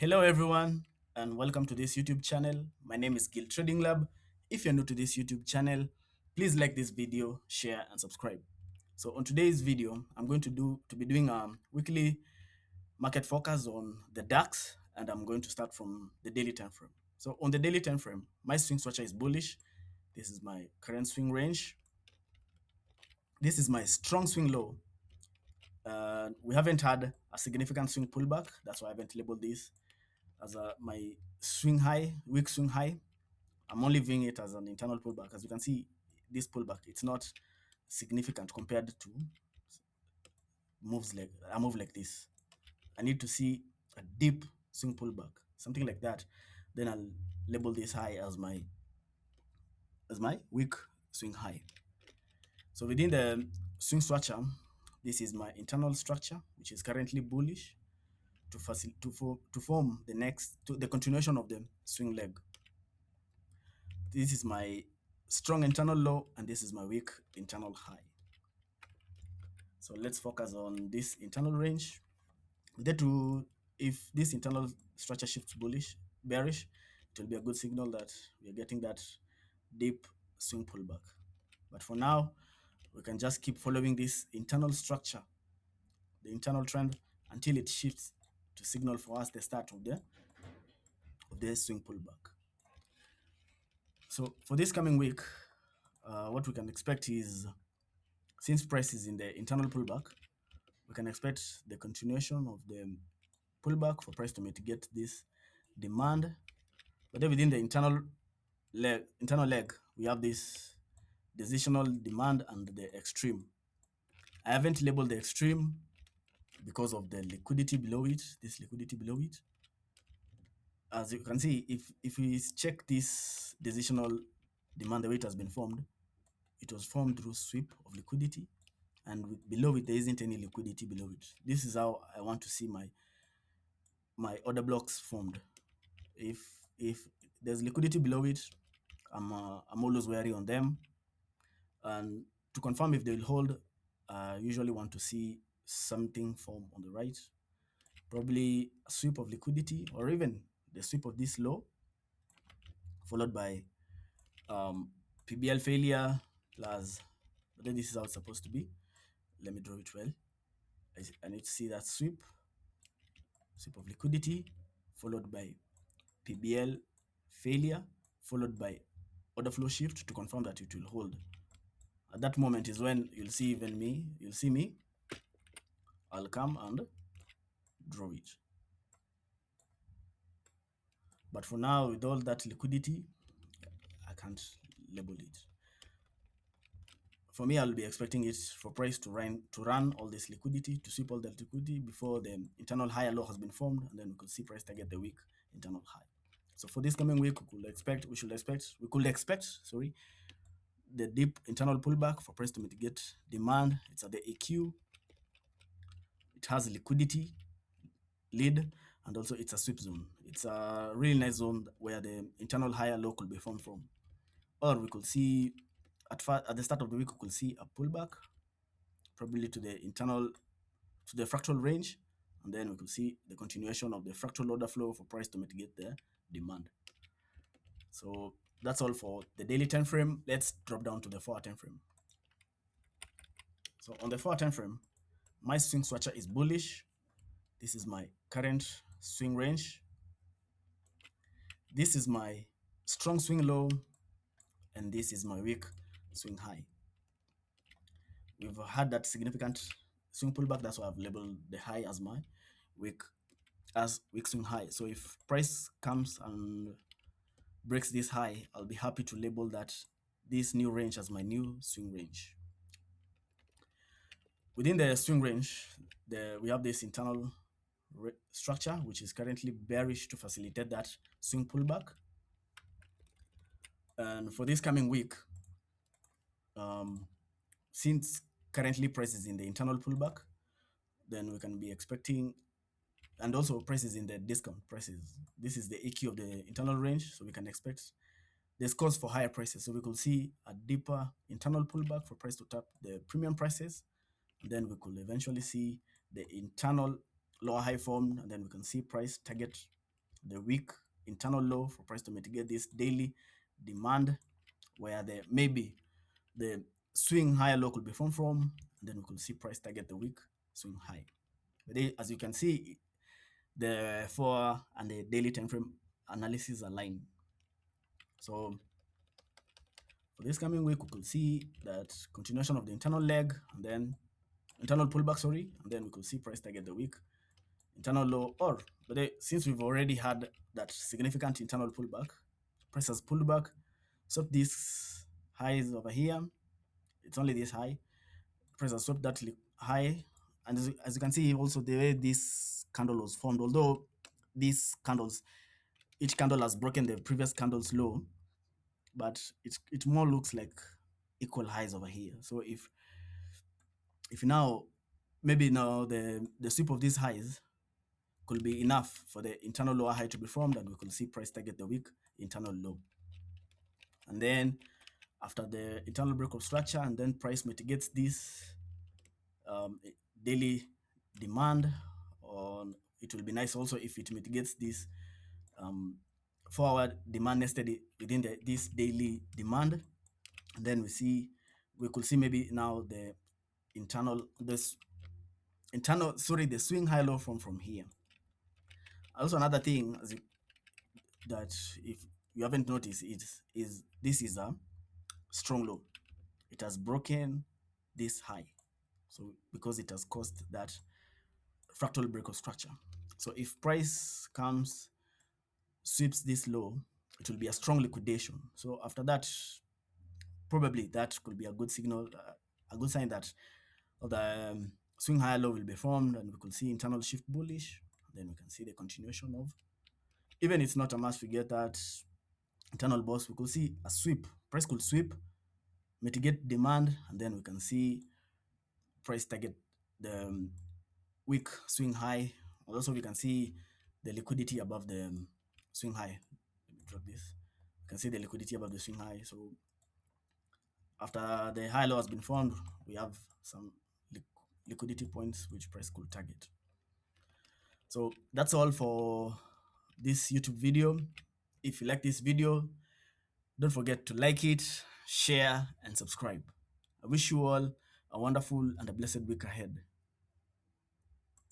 Hello, everyone, and welcome to this YouTube channel. My name is Gil Trading Lab. If you're new to this YouTube channel, please like this video, share, and subscribe. So, on today's video, I'm going to be doing a weekly market focus on the DAX, and I'm going to start from the daily time frame. So, on the daily time frame, my swing structure is bullish. This is my current swing range. This is my strong swing low. We haven't had a significant swing pullback. That's why I haven't labeled this as my swing high, weak swing high. I'm only viewing it as an internal pullback. As you can see, this pullback, it's not significant compared to a move like this. I need to see a deep swing pullback, something like that. Then I'll label this high as my weak swing high. So within the swing structure, this is my internal structure, which is currently bullish to form the continuation of the swing leg. This is my strong internal low, and this is my weak internal high. So let's focus on this internal range. If this internal structure shifts bearish, it will be a good signal that we are getting that deep swing pullback. But for now, we can just keep following this internal structure, the internal trend, until it shifts to signal for us the start of the swing pullback. So for this coming week, what we can expect is, since price is in the internal pullback, we can expect the continuation of the pullback for price to mitigate this demand. But then within the internal leg, we have this decisional demand and the extreme. I haven't labeled the extreme because of the liquidity below it, this liquidity below it. As you can see, if we check this decisional demand, the way it has been formed, it was formed through sweep of liquidity, and below it there isn't any liquidity below it. This is how I want to see my order blocks formed. If there's liquidity below it, I'm always wary on them. And to confirm if they will hold, I usually want to see something form on the right, probably a sweep of liquidity, or even the sweep of this low, followed by PBL failure plus. But then this is how it's supposed to be. Let me draw it well. I need to see that sweep of liquidity, followed by PBL failure, followed by order flow shift to confirm that it will hold. At that moment is when you'll see me, I'll come and draw it. But for now, with all that liquidity, I can't label it. For me, I'll be expecting it for price to run all this liquidity, to sweep all that liquidity before the internal higher low has been formed, and then we could see price target the weak internal high. So for this coming week, we could expect, the deep internal pullback for price to mitigate demand. It's at the AQ. It has liquidity lead, and also it's a sweep zone. It's a really nice zone where the internal higher low could be formed from. Or we could see at the start of the week, we could see a pullback, probably to the fractal range, and then we could see the continuation of the fractal order flow for price to mitigate the demand. So that's all for the daily time frame. Let's drop down to the 4-hour time frame. So on the 4-hour time frame, my swing structure is bullish. This is my current swing range. This is my strong swing low, and this is my weak swing high. We've had that significant swing pullback. That's why I've labeled the high as my weak swing high. So if price comes and breaks this high, I'll be happy to label this new range as my new swing range. Within the swing range, we have this internal structure, which is currently bearish to facilitate that swing pullback. And for this coming week, since currently price is in the internal pullback, then we can be expecting, and also price is in the discount prices. This is the AQ of the internal range, so we can expect there's cause for higher prices. So we could see a deeper internal pullback for price to tap the premium prices, and then we could eventually see the internal lower high form, and then we can see price target the weak internal low for price to mitigate this daily demand, where the maybe the swing higher low could be formed from, and then we could see price target the weak swing high. But as you can see, the 4 and the daily time frame analysis align. So for this coming week, we could see that continuation of the internal leg, and then internal pullback, sorry, and then we could see price target the week internal low. Or but since we've already had that significant internal pullback, price has pulled back. So this high is over here. It's only this high. Price has swept that high, and as you can see, also the way this candle was formed, although these candles, each candle has broken the previous candle's low, but it more looks like equal highs over here. So if now maybe now the sweep of these highs could be enough for the internal lower high to be formed, and we could see price target the weak internal low. And then after the internal break of structure, and then price mitigates this daily demand, or it will be nice also if it mitigates this 4-hour demand nested within this daily demand. And then we could see maybe now the the swing high low from here. Also another thing that if you haven't noticed is this is a strong low. It has broken this high, so because it has caused that fractal break of structure. So if price comes, sweeps this low, it will be a strong liquidation. So after that, probably that could be a good signal, a good sign that the swing higher low will be formed, and we could see internal shift bullish. Then we can see the continuation of, even it's not a must to get that internal boss, we could see a sweep. Price could sweep, mitigate demand, and then we can see price target the weak swing high. Also, we can see the liquidity above the swing high. Let me drop this. You can see the liquidity above the swing high. So after the high low has been formed, we have some liquidity points which price could target. So that's all for this YouTube video. If you like this video, don't forget to like it, share, and subscribe. I wish you all a wonderful and a blessed week ahead.